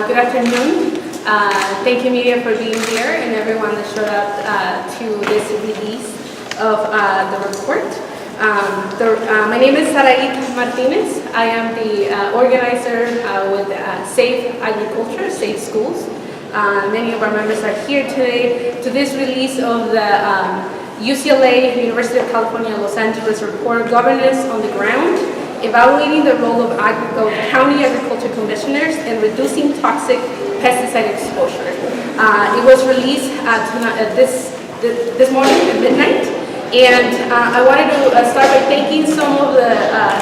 Good afternoon. Thank you, media, for being here and everyone that showed up to this release of the report. My name is Saraí Martinez. I am the organizer with Safe Agriculture, Safe Schools. Many of our members are here today to this release of the UCLA, University of California, Los Angeles report, Governance on the Ground, Evaluating the Role of County Agriculture Commissioners in Reducing Toxic Pesticide Exposure. It was released this morning at midnight, and I wanted to start by thanking some of the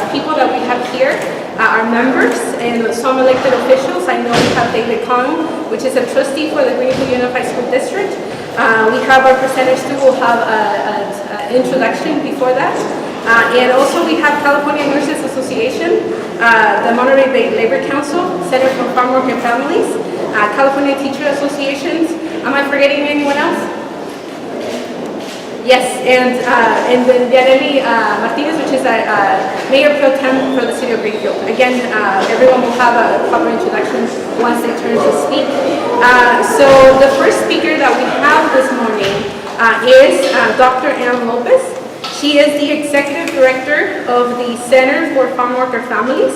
people that we have here, our members and some elected officials. I know we have David Kong, which is a trustee for the Greenfield Unified School District. We have our presenters too, we'll have an introduction before that. And also we have California Nurses Association, the Monterey Bay Labor Council, Center for Farmworker Families, California Teacher Associations. Am I forgetting anyone else? Yes, and then Yaneli Martinez, which is Mayor Pro Tem for the City of Greenfield. Again, everyone will have a proper introduction once they turn to speak. So the first speaker that we have this morning is Dr. Ann Lopez. She is the Executive Director of the Center for Farmworker Families,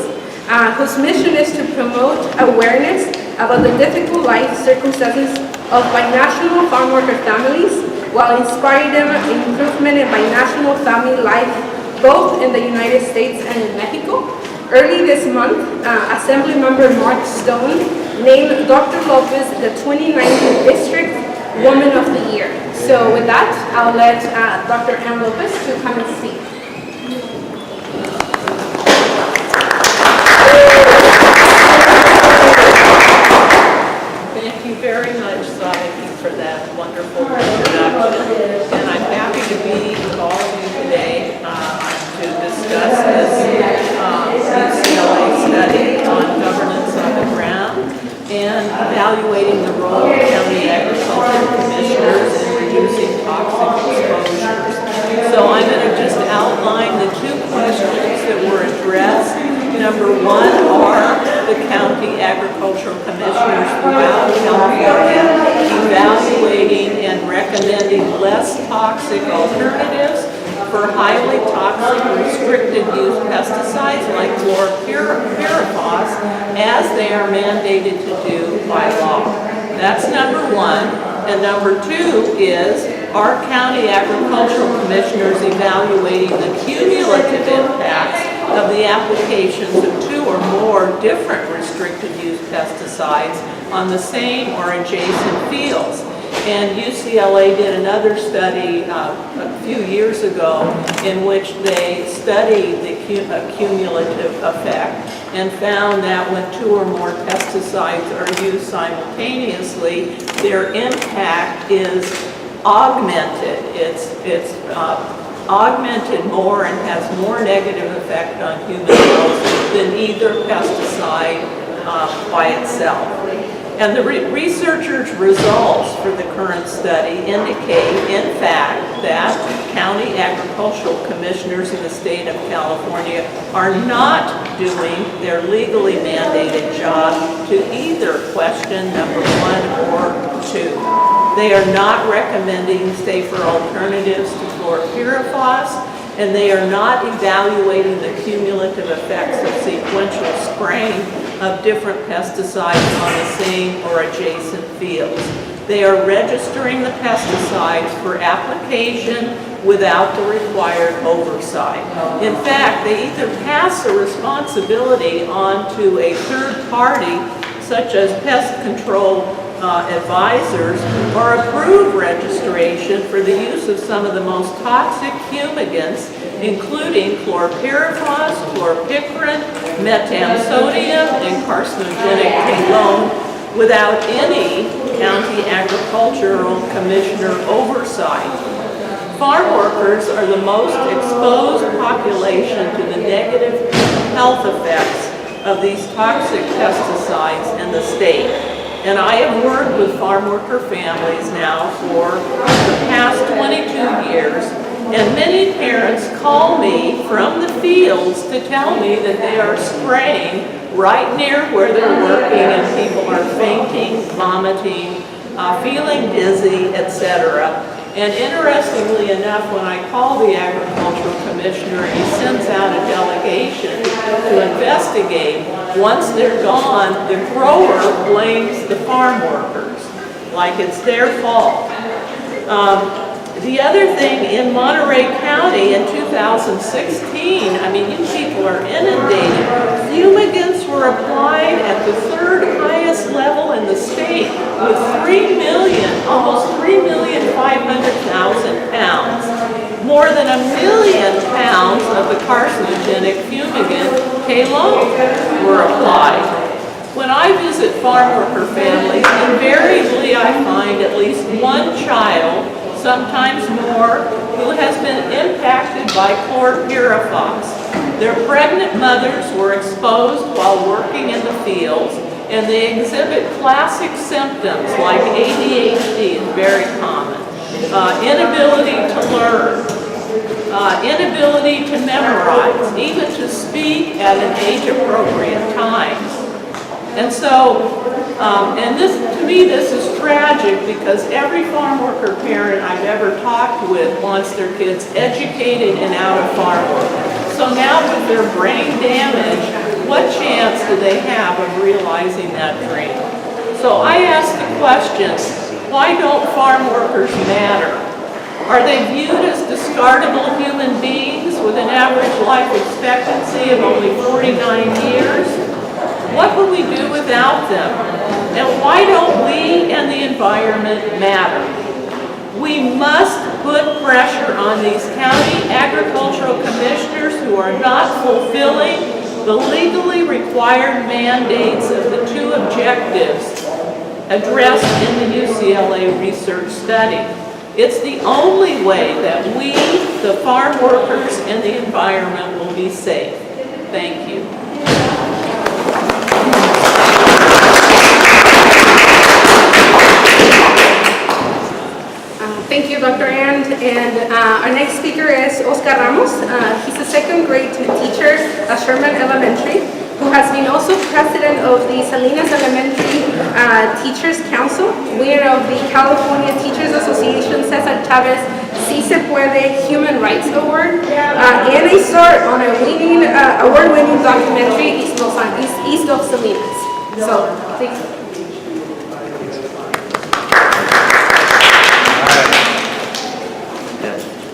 whose mission is to promote awareness about the difficult life circumstances of binational farmworker families while inspiring them in improvement in binational family life both in the United States and in Mexico. Early this month, Assembly Member Mark Stone named Dr. Lopez the 29th District Woman of the Year. So with that, I'll let Dr. Ann Lopez to come and speak. Thank you very much, Sadie, for that wonderful introduction. And I'm happy to be with all of you today to discuss this UCLA study on governance on the ground and evaluating the role of county agriculture commissioners in reducing toxic exposures. So I'm going to just outline the two questions that were addressed. Number one, are the county agricultural commissioners throughout California evaluating and recommending less toxic alternatives for highly toxic restricted use pesticides like chlorpyrifos as they are mandated to do by law. That's number one. And number two is, are county agricultural commissioners evaluating the cumulative impacts of the applications of two or more different restricted use pesticides on the same or adjacent fields? And UCLA did another study a few years ago in which they studied the cumulative effect and found that when two or more pesticides are used simultaneously, their impact is augmented. It's augmented more and has more negative effect on human health than either pesticide by itself. And the researchers' results for the current study indicate, in fact, that county agricultural commissioners in the state of California are not doing their legally mandated job to either question number one or two. They are not recommending safer alternatives to chlorpyrifos, and they are not evaluating the cumulative effects of sequential spraying of different pesticides on the same or adjacent fields. They are registering the pesticides for application without the required oversight. In fact, they either pass the responsibility on to a third party, such as pest control advisors, or approve registration for the use of some of the most toxic fumigants, including chlorpyrifos, chlorpicrin, metamsodium, and carcinogenic talone, without any county agricultural commissioner oversight. Farm workers are the most exposed population to the negative health effects of these toxic pesticides in the state. And I have worked with farm worker families now for the past 22 years And many parents call me from the fields to tell me that they are spraying right near where they're working and people are fainting, vomiting, feeling dizzy, etc. And interestingly enough, when I call the agricultural commissioner, he sends out a delegation to investigate. Once they're gone, the grower blames the farm workers, like it's their fault. The other thing in Monterey County in 2016, I mean, you people are inundated. Fumigants were applied at the third highest level in the state with 3 million, almost 3,500,000 pounds. More than 1 million pounds of the carcinogenic fumigant were applied. When I visit farm worker families, invariably I find at least one child, sometimes more, who has been impacted by chlorpyrifos. Their pregnant mothers were exposed while working in the fields, and they exhibit classic symptoms like ADHD is very common, inability to learn, inability to memorize, even to speak at an age-appropriate time. And so, and this, to me, this is tragic because every farm worker parent I've ever talked with wants their kids educated and out of farm work. So now with their brain damage, what chance do they have of realizing that dream? So I ask the question, why don't farm workers matter? Are they viewed as discardable human beings with an average life expectancy of only 49 years? What would we do without them? And why don't we and the environment matter? We must put pressure on these county agricultural commissioners who are not fulfilling the legally required mandates of the two objectives addressed in the UCLA research study. It's the only way that we, the farm workers, and the environment will be safe. Thank you. Thank you, Dr. And our next speaker is Oscar Ramos. He's a second grade teacher at Sherman Elementary, who has been also president of the Salinas Elementary Teachers Council, winner of the California Teachers Association Cesar Chavez Si Se Puede Human Rights Award, and a star on a award-winning documentary, East of Salinas. So, please.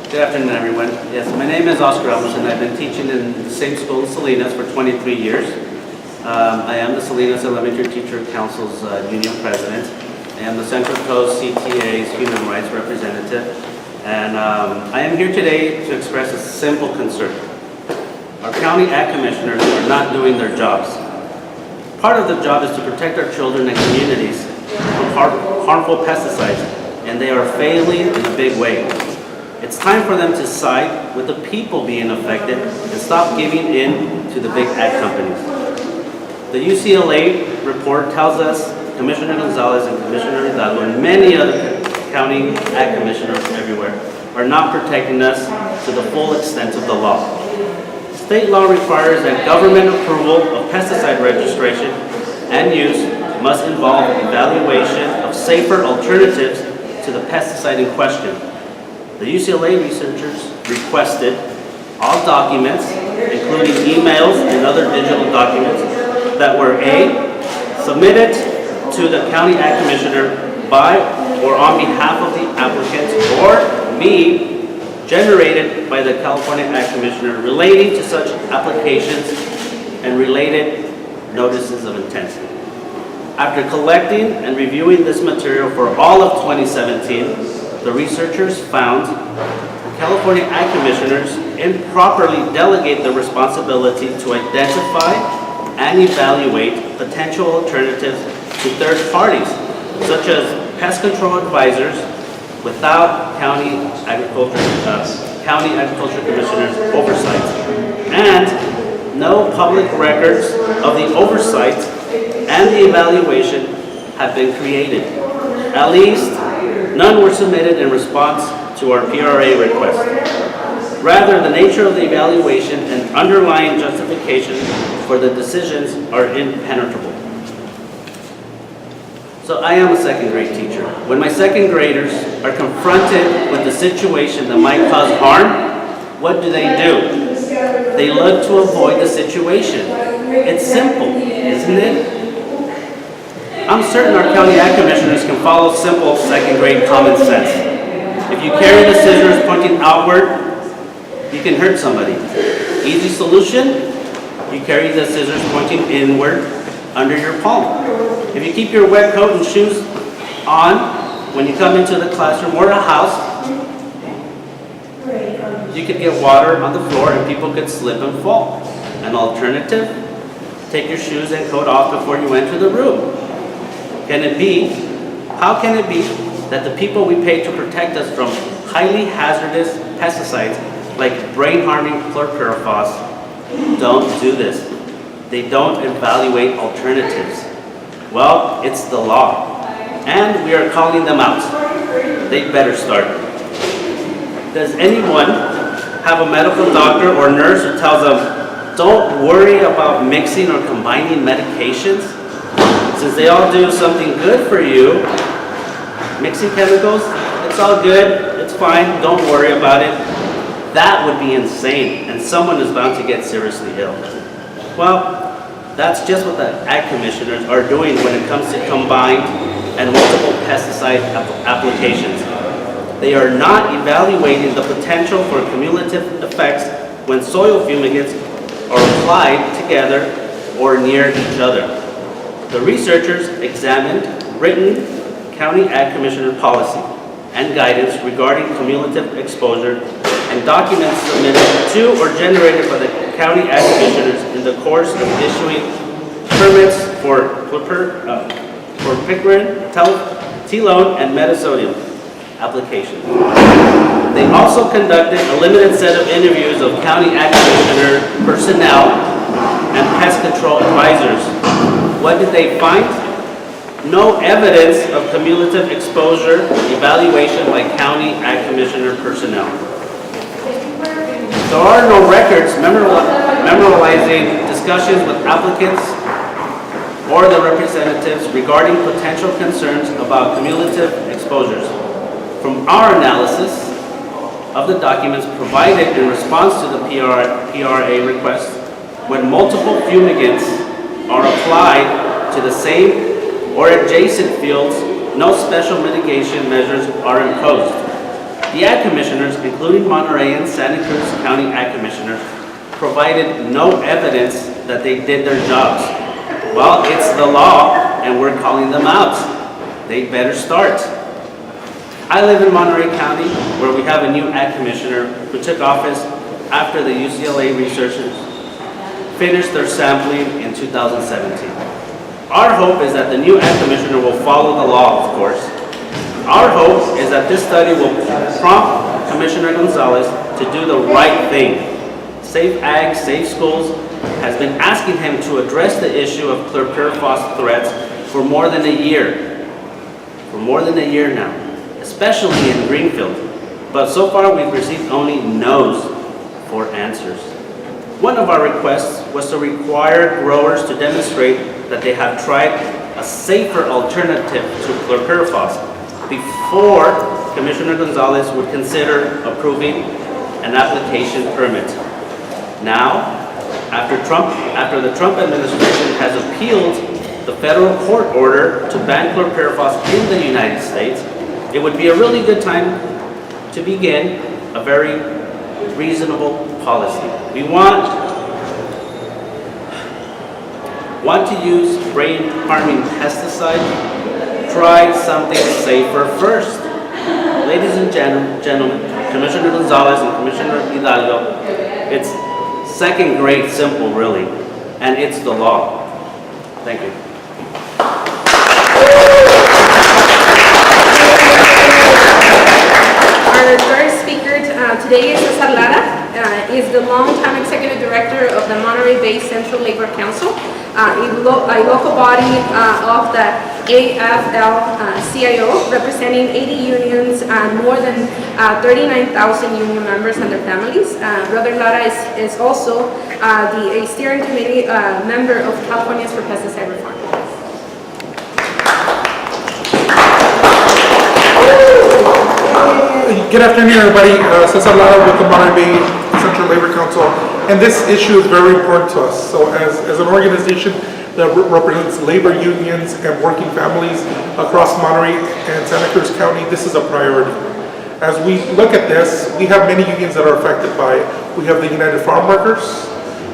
Good afternoon, everyone. Yes, my name is Oscar Ramos, and I've been teaching in the same school in Salinas for 23 years. I am the Salinas Elementary Teacher Council's union president. I am the Central Coast CTA's human rights representative. And I am here today to express a simple concern. Our county ag commissioners are not doing their jobs. Part of the job is to protect our children and communities from harmful pesticides, and they are failing in a big way. It's time for them to side with the people being affected and stop giving in to the big ag companies. The UCLA report tells us Commissioner Gonzalez and Commissioner Hidalgo and many other county ag commissioners everywhere are not protecting us to the full extent of the law. State law requires that government approval of pesticide registration and use must involve evaluation of safer alternatives to the pesticide in question. The UCLA researchers requested all documents, including emails and other digital documents, that were A, submitted to the county ag commissioner by or on behalf of the applicant, or B, generated by the California ag commissioner relating to such applications and related notices of intent. After collecting and reviewing this material for all of 2017, the researchers found the California ag commissioners improperly delegate the responsibility to identify and evaluate potential alternatives to third parties, such as pest control advisors, without county agriculture commissioners' oversight, and no public records of the oversight and the evaluation have been created. At least none were submitted in response to our PRA request. Rather, the nature of the evaluation and underlying justification for the decisions are impenetrable. So I am a second grade teacher. When my second graders are confronted with a situation that might cause harm, what do? They look to avoid the situation. It's simple, isn't it? I'm certain our county ag commissioners can follow simple second grade common sense. If you carry the scissors pointing outward, you can hurt somebody. Easy solution, you carry the scissors pointing inward under your palm. If you keep your wet coat and shoes on when you come into the classroom or a house, you could get water on the floor and people could slip and fall. An alternative, take your shoes and coat off before you enter the room. How can it be that the people we pay to protect us from highly hazardous pesticides like brain-harming chlorpyrifos don't do this? They don't evaluate alternatives. Well, it's the law, and we are calling them out. They better start. Does anyone have a medical doctor or nurse who tells them, don't worry about mixing or combining medications? Since they all do something good for you, mixing chemicals, it's all good, it's fine, don't worry about it. That would be insane, and someone is bound to get seriously ill. Well, that's just what the ag commissioners are doing when it comes to combined and multiple pesticide applications. They are not evaluating the potential for cumulative effects when soil fumigants are applied together or near each other. The researchers examined written county ag commissioner policy and guidance regarding cumulative exposure and documents submitted to or generated by the county ag commissioners in the course of issuing permits for picarin, telone, and metasodium applications. They also conducted a limited set of interviews of county ag commissioner personnel and pest control advisors. What did they find? No evidence of cumulative exposure evaluation by county ag commissioner personnel. There are no records memorializing discussions with applicants or the representatives regarding potential concerns about cumulative exposures. From our analysis of the documents provided in response to the PRA request, when multiple fumigants are applied to the same or adjacent fields, no special mitigation measures are imposed. The ag commissioners, including Monterey and Santa Cruz County ag commissioners, provided no evidence that they did their jobs. Well, it's the law, and we're calling them out. They better start. I live in Monterey County, where we have a new ag commissioner who took office after the UCLA researchers finished their sampling in 2017. Our hope is that the new ag commissioner will follow the law, of course. Our hope is that this study will prompt Commissioner Gonzalez to do the right thing. Safe Ag, Safe Schools has been asking him to address the issue of chlorpyrifos threats for more than a year. For more than a year now, especially in Greenfield. But so far we've received only no's for answers. One of our requests was to require growers to demonstrate that they have tried a safer alternative to chlorpyrifos before Commissioner Gonzalez would consider approving an application permit. Now, after the Trump administration has appealed the federal court order to ban chlorpyrifos in the United States, it would be a really good time to begin a very reasonable policy. We want to use brain-harming pesticide? Try something safer first. Ladies and gentlemen, Commissioner Gonzalez and Commissioner Hidalgo, it's second grade simple, really, and it's the law. Thank you. Our third speaker today is Cesar Lara. Is the longtime executive director of the Monterey Bay Central Labor Council, a local body of the AFL-CIO, representing 80 unions and more than 39,000 union members and their families. Brother Lara is also a steering committee member of Californians for Pesticide Reform. Good afternoon, everybody. Cesar Lara with the Monterey Bay Central Labor Council, and this issue is very important to us. So as an organization that represents labor unions and working families across Monterey and Santa Cruz County, this is a priority. As we look at this, we have many unions that are affected by it. We have the United Farm Workers,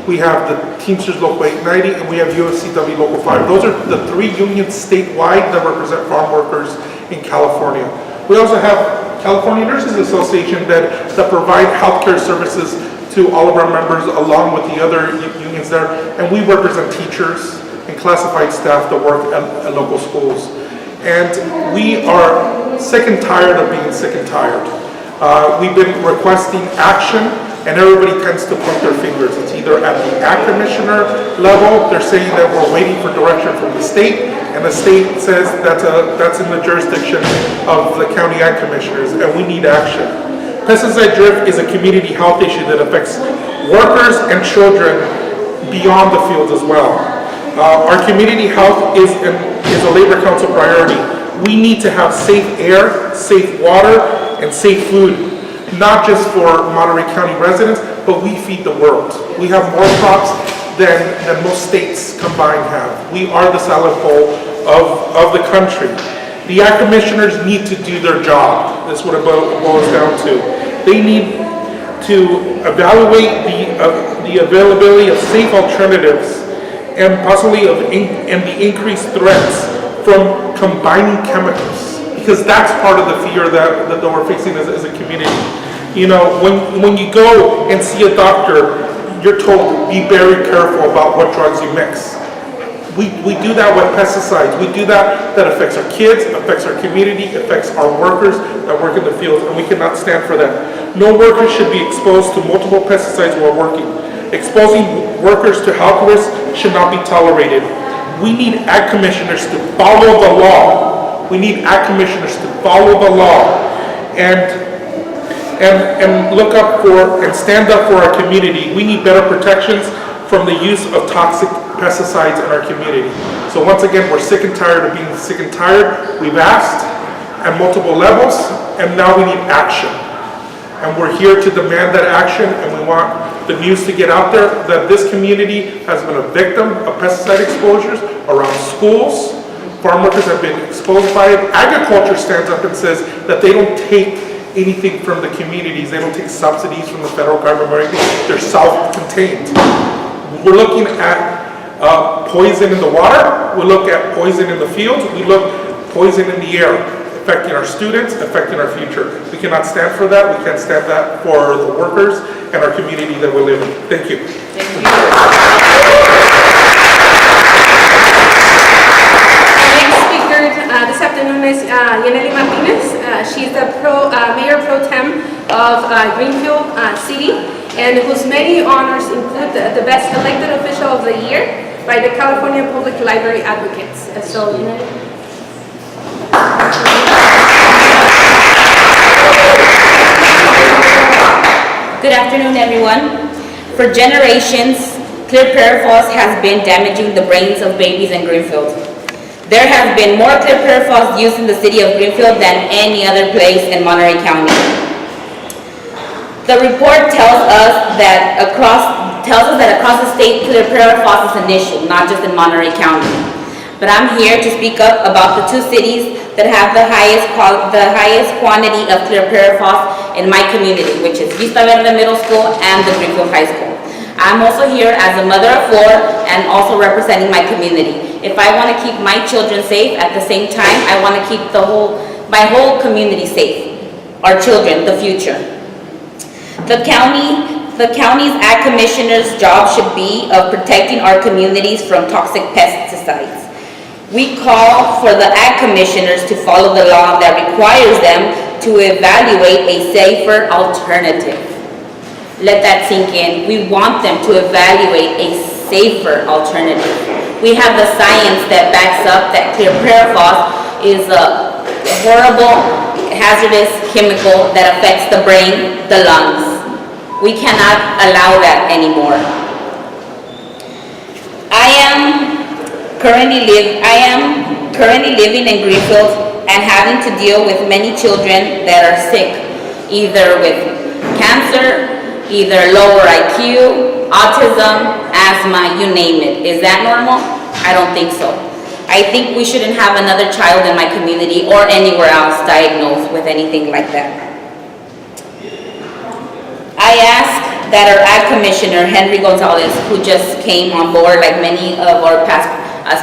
we have the Teamsters Local 890, and we have USCW Local 5. Those are the three unions statewide that represent farm workers in California. We also have California Nurses Association that provide healthcare services to all of our members along with the other unions there, and we represent teachers and classified staff that work at local schools. And we are sick and tired of being sick and tired. We've been requesting action, and everybody tends to point their fingers. It's either at the ag commissioner level, they're saying that we're waiting for direction from the state, and the state says that's in the jurisdiction of the county ag commissioners, and we need action. Pesticide drift is a community health issue that affects workers and children beyond the fields as well. Our community health is a Labor Council priority. We need to have safe air, safe water, and safe food, not just for Monterey County residents, but we feed the world. We have more crops than most states combined have. We are the salad bowl of the country. The ag commissioners need to do their job. That's what it boils down to. They need to evaluate the availability of safe alternatives and possibly the increased threats from combining chemicals, because that's part of the fear that we're facing as a community. You know, when you go and see a doctor, you're told be very careful about what drugs you mix. We do that with pesticides. We do that affects our kids, affects our community, affects our workers that work in the fields, and we cannot stand for that. No worker should be exposed to multiple pesticides while working. Exposing workers to health risks should not be tolerated. We need ag commissioners to follow the law. We need ag commissioners to follow the law and look up for and stand up for our community. We need better protections from the use of toxic pesticides in our community. So once again, we're sick and tired of being sick and tired. We've asked at multiple levels, and now we need action. And we're here to demand that action, and we want the news to get out there that this community has been a victim of pesticide exposures around schools. Farm workers have been exposed by it. Agriculture stands up and says that they don't take anything from the communities. They don't take subsidies from the federal government or anything. They're self-contained. We're looking at poison in the water. We look at poison in the fields. We look poison in the air, affecting our students, affecting our future. We cannot stand for that. We can't stand that for the workers and our community that we live in. Thank you. Thank you. Next speaker this afternoon is Yaneli Martinez. She's the Mayor Pro Tem of Greenfield City, and whose many honors include the Best Elected Official of the Year by the California Public Library Advocates. So, Good afternoon, everyone. For generations, chlorpyrifos has been damaging the brains of babies in Greenfield. There has been more chlorpyrifos used in the city of Greenfield than any other place in Monterey County. The report tells us that across the state, chlorpyrifos is an issue, not just in Monterey County. But I'm here to speak up about the two cities that have the highest quantity of chlorpyrifos in my community, which is Vista Verde Middle School and the Greenfield High School. I'm also here as a mother of four and also representing my community. If I want to keep my children safe, at the same time, I want to keep my whole community safe. Our children, the future. The county's ag commissioner's job should be of protecting our communities from toxic pesticides. We call for the ag commissioners to follow the law that requires them to evaluate a safer alternative. Let that sink in. We want them to evaluate a safer alternative. We have the science that backs up that chlorpyrifos is a horrible, hazardous chemical that affects the brain, the lungs. We cannot allow that anymore. I am currently living in Greenfield and having to deal with many children that are sick, either with cancer, either lower IQ, autism, asthma, you name it. Is that normal? I don't think so. I think we shouldn't have another child in my community or anywhere else diagnosed with anything like that. I ask that our Ag Commissioner, Henry Gonzalez, who just came on board, like many of our past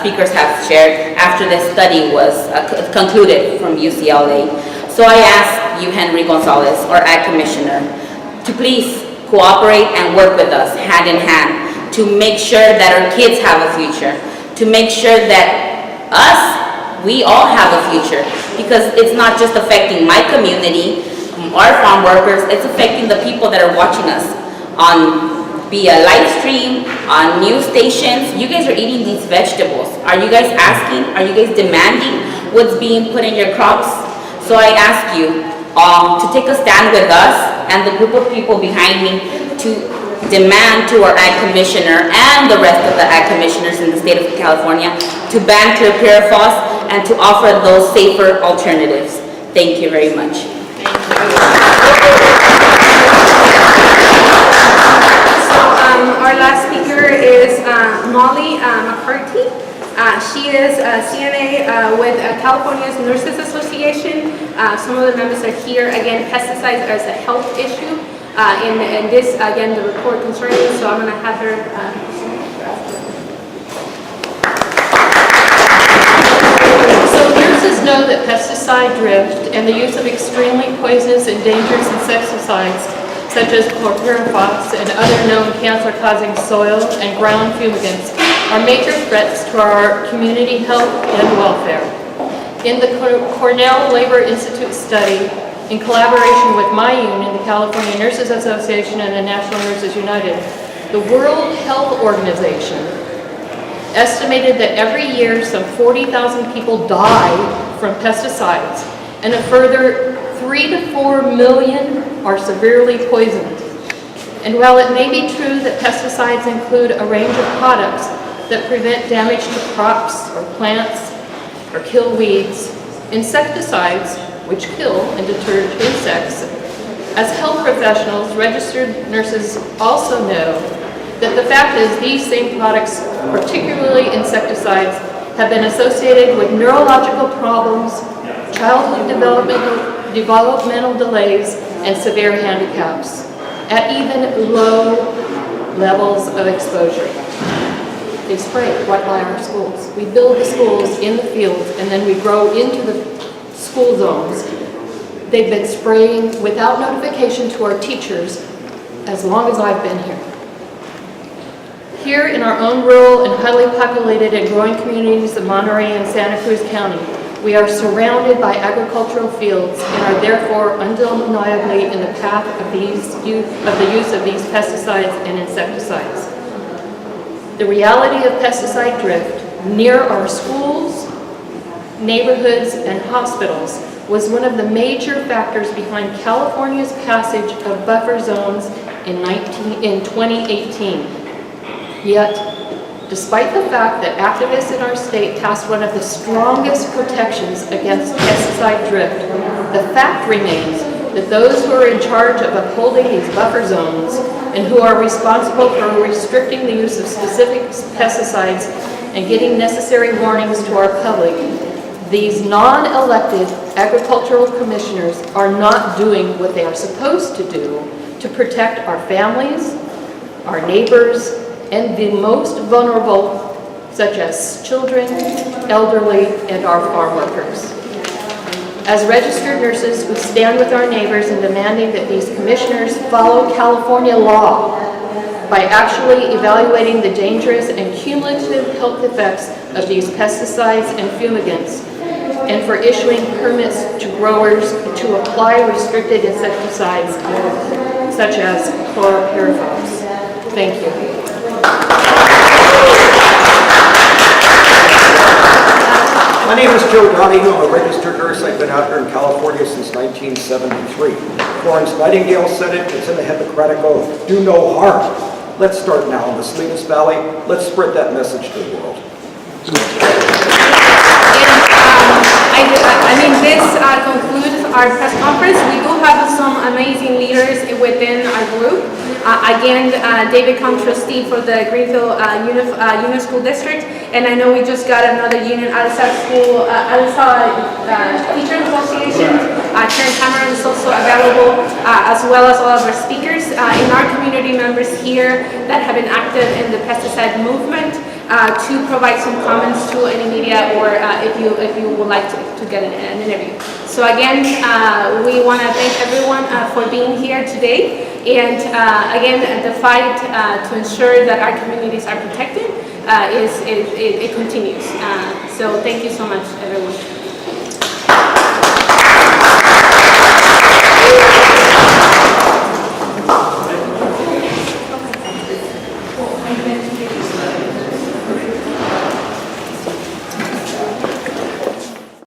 speakers have shared, after this study was concluded from UCLA. So I ask you, Henry Gonzalez, our Ag Commissioner, to please cooperate and work with us hand in hand to make sure that our kids have a future, to make sure that we all have a future, because it's not just affecting my community, our farm workers, it's affecting the people that are watching us on via live stream, on news stations. You guys are eating these vegetables. Are you guys asking? Are you guys demanding what's being put in your crops? So I ask you to take a stand with us and the group of people behind me to demand to our Ag Commissioner and the rest of the Ag Commissioners in the state of California to ban chlorpyrifos and to offer those safer alternatives. Thank you very much. Our last speaker is Molly McCarthy. She is a CNA with California's Nurses Association. Some of the members are here. Again, pesticides are a health issue. And this, again, the report concerning this, so I'm going to have her. So nurses know that pesticide drift and the use of extremely poisonous and dangerous insecticides such as chlorpyrifos and other known cancer-causing soil and ground fumigants are major threats to our community health and welfare. In the Cornell Labor Institute study, in collaboration with my union, the California Nurses Association and the National Nurses United, the World Health Organization estimated that every year some 40,000 people die from pesticides and a further 3 to 4 million are severely poisoned. And while it may be true that pesticides include a range of products that prevent damage to crops or plants or kill weeds, insecticides, which kill and deter insects, as health professionals, registered nurses also know that the fact is these same products, particularly insecticides, have been associated with neurological problems, childhood developmental delays, and severe handicaps at even low levels of exposure. They spray right by our schools. We build the schools in the fields and then we grow into the school zones. They've been spraying without notification to our teachers as long as I've been here. Here in our own rural and highly populated and growing communities of Monterey and Santa Cruz County, we are surrounded by agricultural fields and are therefore undeniably in the path of the use of these pesticides and insecticides. The reality of pesticide drift near our schools, neighborhoods, and hospitals was one of the major factors behind California's passage of buffer zones in 2018. Yet, despite the fact that activists in our state passed one of the strongest protections against pesticide drift, the fact remains that those who are in charge of upholding these buffer zones and who are responsible for restricting the use of specific pesticides and getting necessary warnings to our public, these non-elected agricultural commissioners are not doing what they are supposed to do to protect our families, our neighbors, and the most vulnerable, such as children, elderly, and our farm workers. As registered nurses, we stand with our neighbors in demanding that these commissioners follow California law by actually evaluating the dangerous and cumulative health effects of these pesticides and fumigants, and for issuing permits to growers to apply restricted insecticides such as chlorpyrifos. Thank you. My name is Joe Donahue. I'm a registered nurse. I've been out here in California since 1973. Florence Nightingale said it. It's in the Hippocratic Oath. Do no harm. Let's start now in the Salinas Valley. Let's spread that message to the world. This concludes our press conference. We do have some amazing leaders within our group. Again, David Kong, trustee for the Greenfield Union School District, and I know we just got another union, Alisa Teacher Association. Karen Cameron is also available, as well as all of our speakers and our community members here that have been active in the pesticide movement. To provide some comments to any media, or if you would like to get an interview. So again, we want to thank everyone for being here today, and again, the fight to ensure that our communities are protected it continues. So thank you so much, everyone.